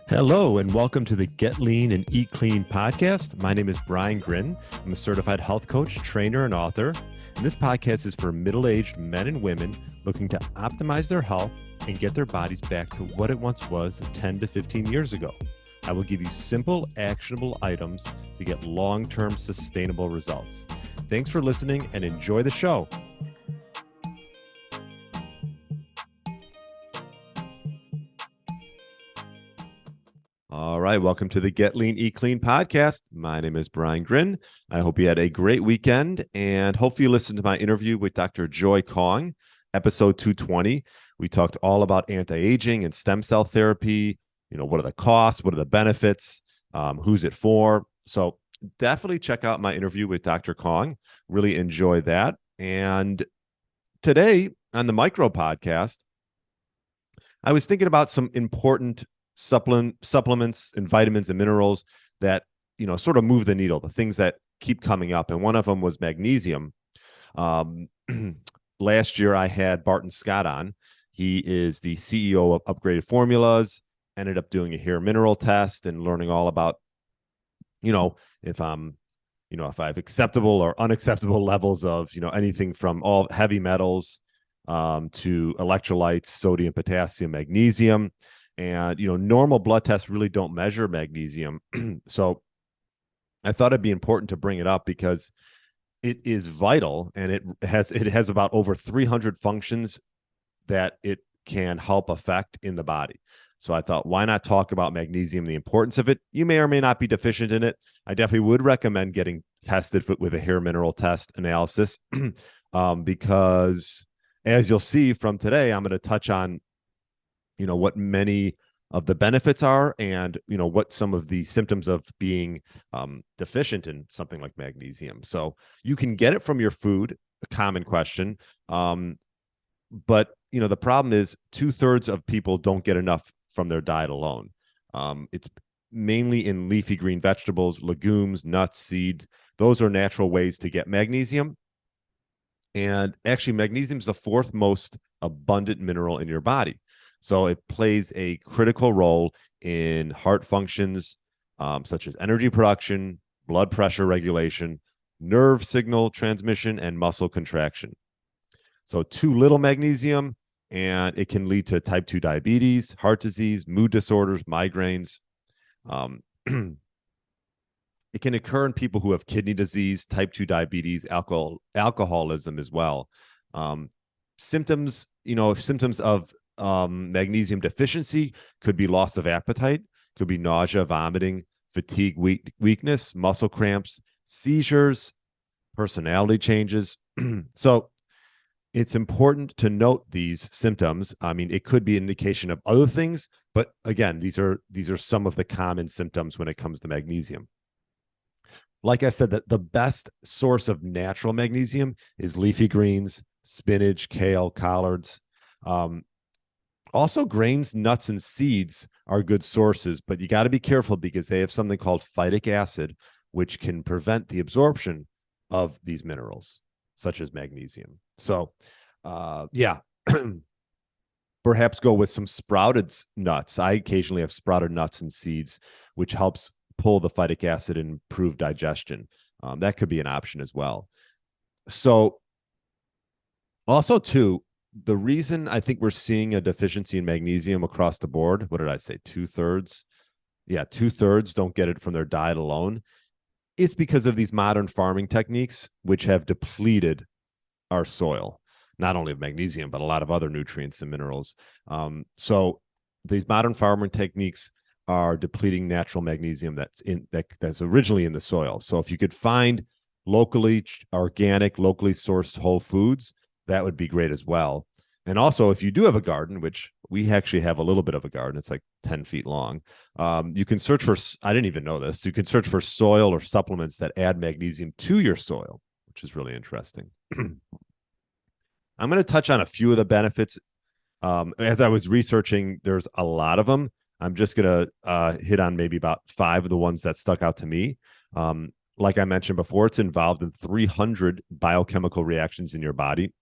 Hello, and welcome to the Get Lean and Eat Clean podcast. My name is Brian Grin. I'm a certified health coach, trainer, and author. And this podcast is for middle-aged men and women looking to optimize their health and get their bodies back to what it once was 10 to 15 years ago. I will give you simple, actionable items to get long-term sustainable results. Thanks for listening and enjoy the show. All right, welcome to the Get Lean, Eat Clean podcast. My name is Brian Grin. I hope you had a great weekend, and hopefully you listened to my interview with Dr. Joy Kong, episode 220. We talked all about anti-aging and stem cell therapy. You know, what are the costs? What are the benefits? Who's it for? So definitely check out my interview with Dr. Kong. Really enjoy that. And today on the Micro podcast, I was thinking about some important supplements and vitamins and minerals that, you know, sort of move the needle, the things that keep coming up. And one of them was magnesium. Last year I had Barton Scott on. He is the CEO of Upgraded Formulas, ended up doing a hair mineral test and learning all about, if I have acceptable or unacceptable levels of, anything from all heavy metals to electrolytes, sodium, potassium, magnesium. And, normal blood tests really don't measure magnesium. So I thought it'd be important to bring it up because it is vital, and it has about over 300 functions that it can help affect in the body. So I thought, why not talk about magnesium, the importance of it? You may or may not be deficient in it. I definitely would recommend getting tested with a hair mineral test analysis because, as you'll see from today, I'm going to touch on what many of the benefits are and what some of the symptoms of being deficient in something like magnesium. So you can get it from your food, a common question, but the problem is 2/3 of people don't get enough from their diet alone. It's mainly in leafy green vegetables, legumes, nuts, seeds. Those are natural ways to get magnesium. And actually, magnesium is the fourth most abundant mineral in your body. So it plays a critical role in heart functions, such as energy production, blood pressure regulation, nerve signal transmission, and muscle contraction. So too little magnesium, and it can lead to type 2 diabetes, heart disease, mood disorders, migraines. It can occur in people who have kidney disease, type 2 diabetes, alcoholism as well. Symptoms of magnesium deficiency could be loss of appetite, could be nausea, vomiting, fatigue, weakness, muscle cramps, seizures, personality changes. So it's important to note these symptoms. I mean, it could be an indication of other things, but again, these are some of the common symptoms when it comes to magnesium. Like I said, the best source of natural magnesium is leafy greens, spinach, kale, collards. Also, grains, nuts, and seeds are good sources, but you got to be careful because they have something called phytic acid, which can prevent the absorption of these minerals, such as magnesium. So, perhaps go with some sprouted nuts. I occasionally have sprouted nuts and seeds, which helps pull the phytic acid and improve digestion. That could be an option as well. So, also, too, the reason I think we're seeing a deficiency in magnesium across the board, what did I say? 2/3? Yeah, 2/3 don't get it from their diet alone. It's because of these modern farming techniques, which have depleted our soil, not only of magnesium, but a lot of other nutrients and minerals. So these modern farming techniques are depleting natural magnesium that's originally in the soil. So if you could find locally organic, locally sourced whole foods, that would be great as well. And also, if you do have a garden, which we actually have a little bit of a garden, it's like 10 feet long. You can search for, I didn't even know this, you can search for soil or supplements that add magnesium to your soil, which is really interesting. I'm going to touch on a few of the benefits. As I was researching, there's a lot of them. I'm just going to hit on maybe about 5 of the ones that stuck out to me. Like I mentioned before, it's involved in 300 biochemical reactions in your body.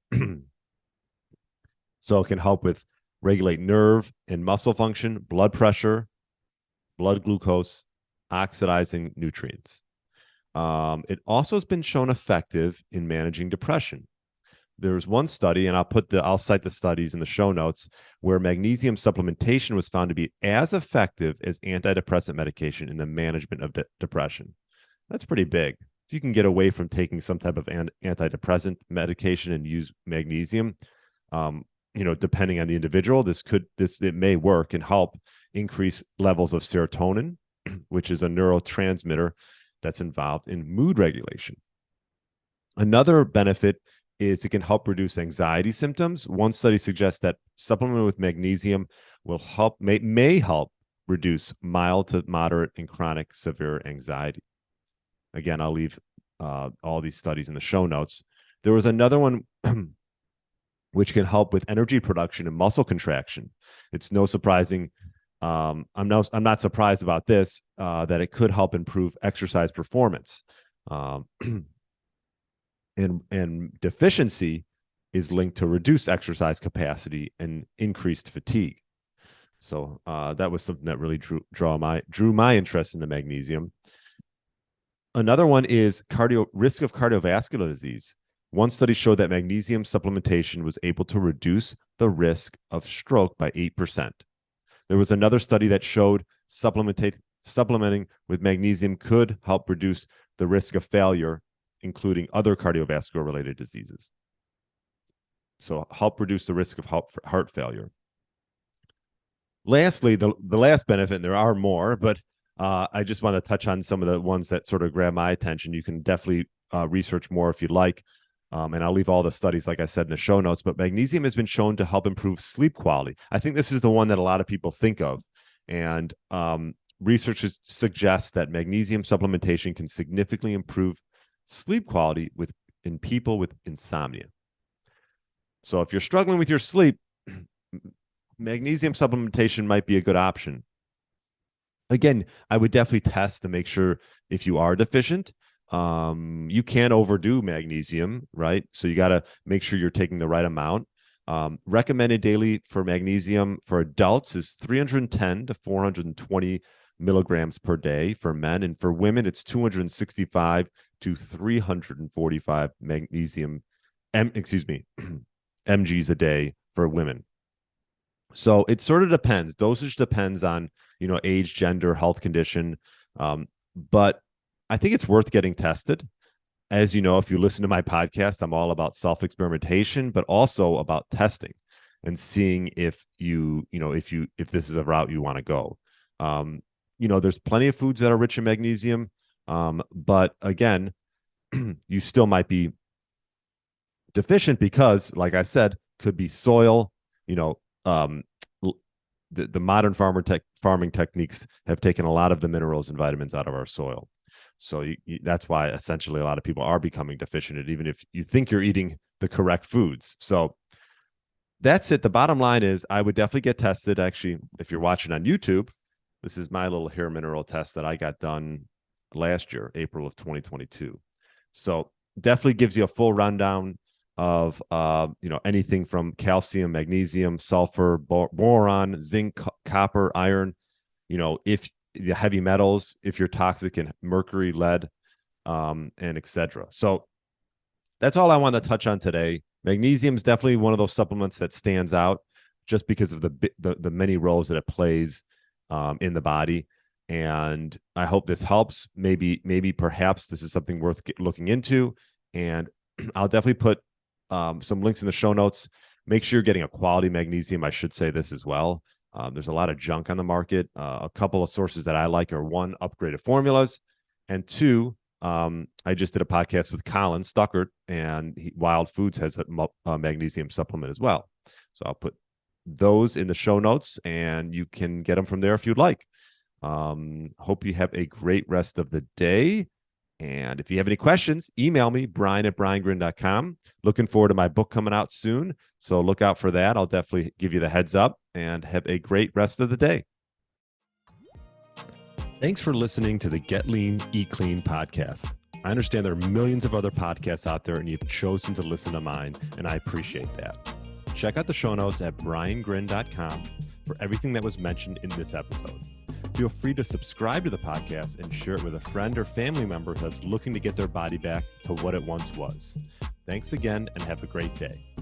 So it can help with regulate nerve and muscle function, blood pressure, blood glucose, oxidizing nutrients. It also has been shown effective in managing depression. There's one study, and I'll cite the studies in the show notes, where magnesium supplementation was found to be as effective as antidepressant medication in the management of depression. That's pretty big. If you can get away from taking some type of antidepressant medication and use magnesium, depending on the individual, it may work and help increase levels of serotonin, which is a neurotransmitter that's involved in mood regulation. Another benefit is it can help reduce anxiety symptoms. One study suggests that supplementing with magnesium may help reduce mild to moderate and chronic severe anxiety. Again, I'll leave all these studies in the show notes. There was another one which can help with energy production and muscle contraction. It's no surprising. I'm not surprised about this, that it could help improve exercise performance. And deficiency is linked to reduced exercise capacity and increased fatigue. So that was something that really drew my interest in the magnesium. Another one is risk of cardiovascular disease. One study showed that magnesium supplementation was able to reduce the risk of stroke by 8%. There was another study that showed supplementing with magnesium could help reduce the risk of failure, including other cardiovascular related diseases. So help reduce the risk of heart failure. Lastly, the last benefit, and there are more, but I just want to touch on some of the ones that sort of grab my attention. You can definitely research more if you'd like. And I'll leave all the studies, like I said, in the show notes. But magnesium has been shown to help improve sleep quality. I think this is the one that a lot of people think of. And research suggests that magnesium supplementation can significantly improve sleep quality in people with insomnia. So if you're struggling with your sleep, magnesium supplementation might be a good option. Again, I would definitely test to make sure if you are deficient. You can't overdo magnesium, right? So you got to make sure you're taking the right amount. Recommended daily for magnesium for adults is 310 to 420 milligrams per day for men, and for women it's 265 to 345 magnesium mgs a day for women. So it sort of depends. Dosage depends on age, gender, health condition, but I think it's worth getting tested. As you know, if you listen to my podcast, I'm all about self-experimentation, but also about testing and seeing if if this is a route you want to go. There's plenty of foods that are rich in magnesium, but again, you still might be deficient because, like I said, could be soil. The modern farming techniques have taken a lot of the minerals and vitamins out of our soil. So that's why essentially a lot of people are becoming deficient, even if you think you're eating the correct foods. So that's it. The bottom line is I would definitely get tested. Actually, if you're watching on YouTube, this is my little hair mineral test that I got done last year, April of 2022. So definitely gives you a full rundown of anything from calcium, magnesium, sulfur, boron, zinc, copper, iron, if the heavy metals, if you're toxic in mercury, lead, and etc. So that's all I want to touch on today. Magnesium is definitely one of those supplements that stands out just because of the many roles that it plays in the body. And I hope this helps. Maybe perhaps this is something worth looking into. And I'll definitely put some links in the show notes. Make sure you're getting a quality magnesium. I should say this as well. There's a lot of junk on the market. A couple of sources that I like are, one, upgraded formulas, and two, I just did a podcast with Colin Stuckert, and Wild Foods has a magnesium supplement as well. So I'll put those in the show notes, and you can get them from there if you'd like. Hope you have a great rest of the day. And if you have any questions, email me, brian@briangrin.com. Looking forward to my book coming out soon. So look out for that. I'll definitely give you the heads up, and have a great rest of the day. Thanks for listening to the Get Lean, Eat Clean podcast. I understand there are millions of other podcasts out there, and you've chosen to listen to mine, and I appreciate that. Check out the show notes at briangrin.com for everything that was mentioned in this episode. Feel free to subscribe to the podcast and share it with a friend or family member that's looking to get their body back to what it once was. Thanks again and have a great day.